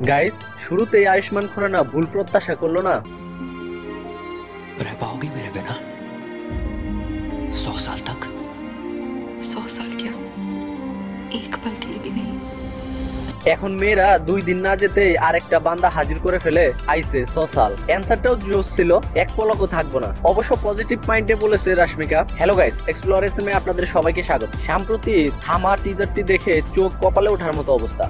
Guys, শুরুতেই আয়ুষ্মান খুরানা ভুল প্রত্যাশা করলো না। रह पाओगे मेरे बिना 100 साल तक? 100 साल क्या, एक पल के लिए भी नहीं। এখন মেয়েরা 2 দিন না যেতেই আরেকটা বান্দা হাজির করে ফেলে আইসে 100 সাল। অ্যানসারটাও জোস ছিল, এক পলকও থাকবো না। অবশ্য পজিটিভ মাইন্ডে বলেছে Rashmika. Hello guys, explore SM এ আপনাদের সবাইকে স্বাগত। সাম্প্রতি থামা টিজারটি দেখে চোখ কপালে ওঠার মতো অবস্থা।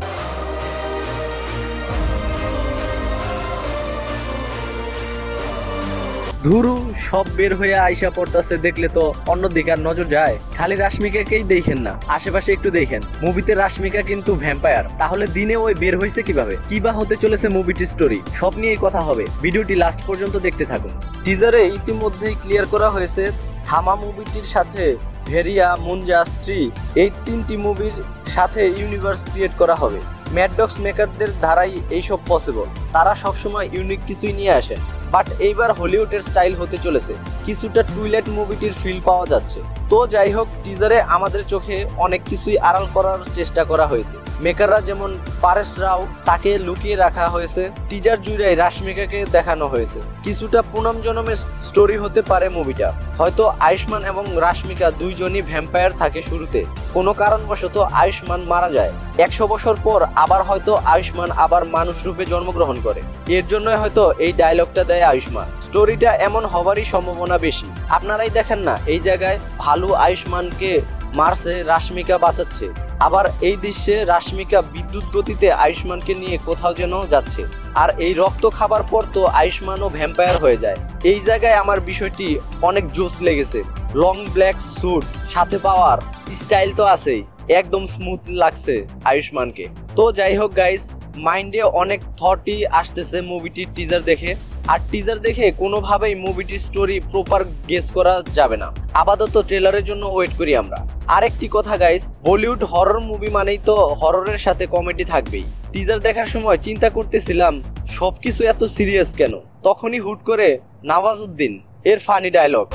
ধুরু সব বের হয়ে আইসা পড়তেছে, দেখলে তো অন্যদিকে আর নজর যায়। খালি রাশমিকাকেই দেখেন না, আশেপাশে একটু দেখেন। মুভিতে রাশমিকা কিন্তু ভ্যাম্পায়ার, তাহলে দিনে ওই বের হয়েছে কিভাবে, কিবা হতে চলেছে মুভিটির স্টোরি, সব নিয়েই কথা হবে। ভিডিওটি লাস্ট পর্যন্ত দেখতে থাকুন। টিজারে ইতিমধ্যেই ক্লিয়ার করা হয়েছে থামা মুভিটির সাথে ভেরিয়া, মুনজা, স্ত্রী এই 3টি মুভির সাথে ইউনিভার্স ক্রিয়েট করা হবে। ম্যাডডক্স মেকারদের দ্বারাই এইসব পসিবল। তারা সবসময় ইউনিক কিছুই নিয়ে আসেন, বাট এইবার হলিউডের স্টাইল হতে চলেছে। কিছুটা টুইলাইট মুভিটির ফিল পাওয়া যাচ্ছে। তো যাই হোক, টিজারে আমাদের চোখে অনেক কিছুই আড়াল করার চেষ্টা করা হয়েছে। মেকাররা যেমন পারেশ রাও, তাকে লুকিয়ে রাখা হয়েছে। টিজার জুড়ে রাশমিকাকে দেখানো হয়েছে। কিছুটা পুনম জনমের স্টোরি হতে পারে মুভিটা। হয়তো আয়ুষ্মান এবং রাশমিকা দুইজনই ভ্যাম্পায়ার থাকে শুরুতে, কোনো কারণবশত আয়ুষ্মান মারা যায়। 100 বছর পর আবার হয়তো আয়ুষ্মান আবার মানুষ রূপে জন্মগ্রহণ করে। এর জন্যই হয়তো এই ডায়লগটা দেয় আয়ুষ্মান। স্টোরিটা এমন হবারই সম্ভাবনা বেশি। আপনারাই দেখেন না, এই জায়গায় ভালু আয়ুষ্মানকে মারছে, রাশমিকা বাঁচাচ্ছে। আবার এই দৃশ্যে রাশমিকা বিদ্যুৎ গতিতে আয়ুষ্মানকে নিয়ে কোথাও যেন যাচ্ছে। আর এই রক্ত খাবার পর তো আয়ুষ্মানও ভ্যাম্পায়ার হয়ে যায়। এই জায়গায় আমার বিষয়টি অনেক জোস লেগেছে। লং ব্ল্যাক স্যুট, সাথে পাওয়ার স্টাইল তো আছেই, একদম স্মুথ লাগছে আয়ুষ্মানকে। তো যাই হোক গাইস, মাইন্ডে অনেক থটই আসতেছে মুভিটির টিজার দেখে। আর টিজার দেখে কোনোভাবেই মুভিটির স্টোরি প্রপার গেস করা যাবে না। আপাতত ট্রেলারের জন্য ওয়েট করি আমরা। আরেকটি কথা গাইস, বলিউড হরর মুভি মানেই তো হররের সাথে কমেডি থাকবেই। টিজার দেখার সময় চিন্তা করতেছিলাম সবকিছু এত সিরিয়াস কেন, তখনই হুট করে নওয়াজুদ্দিন এর ফানি ডায়লগ।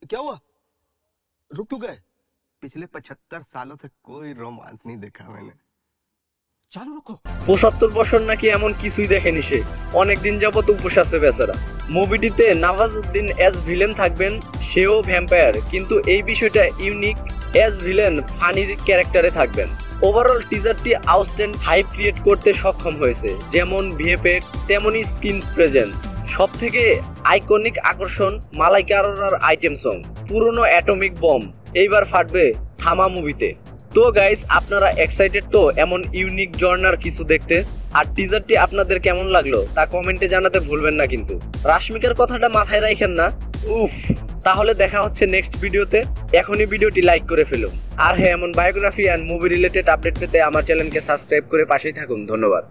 क्या हुआ? रुक क्यों गए? पिछले 75 सालों से कोई रोमांस नहीं देखा मैंने। चलो रुको। 75 বছর নাকি এমন কিছুই দেখেনি সে। অনেকদিন যাবত উপোস আছে বেচারা। মুভিটিতে নওয়াজুদ্দিন এজ ভিলেন থাকবেন, সেও ভ্যাম্পায়ার, কিন্তু এই বিষয়টা ইউনিক। এজ ভিলেন ফানির ক্যারেক্টারে থাকবেন। ওভারঅল টিজারটি আউটস্ট্যান্ড হাইপ ক্রিয়েট করতে সক্ষম হয়েছে, যেমন ভিএফএক্স তেমনি স্ক্রিন প্রেজেন্স। সব থেকে আইকনিক আকর্ষণ মালাইকা আরোরার আইটেম সং, পুরনো অ্যাটমিক বম এইবার ফাটবে থামা মুভিতে। তো গাইস, আপনারা এক্সাইটেড তো এমন ইউনিক জর্নার কিছু দেখতে? আর টিজারটি আপনাদের কেমন লাগলো তা কমেন্টে জানাতে ভুলবেন না কিন্তু। রাশমিকার কথাটা মাথায় রাখেন না। উফ, তাহলে দেখা হচ্ছে নেক্সট ভিডিওতে। এখনই ভিডিওটি লাইক করে ফেলুন। আর হ্যাঁ, এমন biography and movie related update পেতে আমার চ্যানেলকে সাবস্ক্রাইব করে পাশেই থাকুন। ধন্যবাদ।